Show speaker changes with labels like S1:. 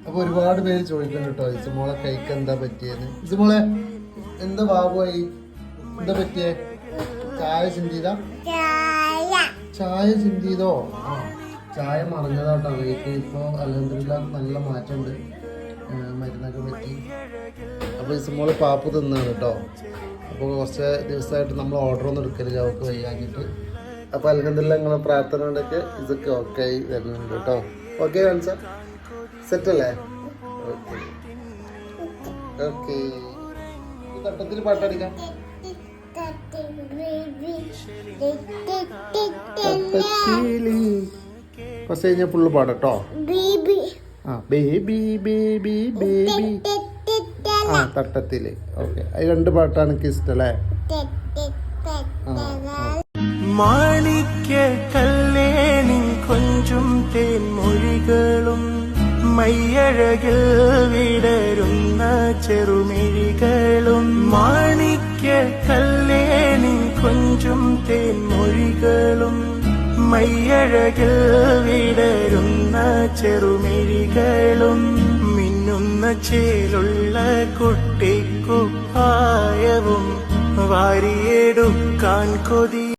S1: അപ്പൊ ഒരുപാട് പേര് ചോദിക്കുന്നുണ്ട് കേട്ടോ ഇസുമോളെ കൈക്ക് എന്താ പറ്റിയെന്ന്. ഇസുമോളെ എന്താ ബാബുവായി, എന്താ പറ്റിയേ? ചായ ചിന്തിയതാ? ചായ ചിന്തിയതോ? ആ, ചായ മറിഞ്ഞതാട്ടോ. കൈക്ക് ഇപ്പൊ അൽഹംദുലില്ലാ നല്ല മാറ്റമുണ്ട്, മരുന്നൊക്കെ പറ്റി. അപ്പൊ ഇസുമോള് പാപ്പ് തിന്നാണ് കേട്ടോ. അപ്പോൾ കുറച്ച് ദിവസമായിട്ട് നമ്മൾ ഓർഡർ ഒന്നും എടുക്കലില്ല, അവർക്ക് വയ്യാഞ്ഞിട്ട്. അപ്പോൾ അൽഹംദുലില്ലാ നിങ്ങളെ പ്രാർത്ഥന കൊണ്ടൊക്കെ ഇതൊക്കെ ഓക്കെ ആയി വരുന്നുണ്ട് കേട്ടോ. ഓക്കെ കാണിച്ച സെറ്റല്ലേ? Okay okay. ഈ തട്ടത്തിൽ പാട്ടടിക്കാം. കുറച്ച് കഴിഞ്ഞാൽ ഫുള്ള് പാടട്ടോ. ആ ബേബി ബേബി ബേബി. ആ തട്ടത്തില്. ഓക്കെ, അത് 2 പാട്ടാണ് എനിക്ക് ഇഷ്ടല്ലേ?
S2: മാണിക്യ കല്ലേനിൻ കൊഞ്ചും തേൻമൊഴികളും മയ്യഴകിൽ വിടരുന്ന ചെറുമിഴികളും. മാണിക്യ കല്ലേനിൻ കൊഞ്ചും തേൻമൊഴികളും മയ്യഴകിൽ വിടരുന്ന ചെറുമിഴികളും. മിന്നുന്ന ചേലുള്ള കുട്ടിക്കുപ്പായവും വാരിയെടുക്കാൻ കൊതി.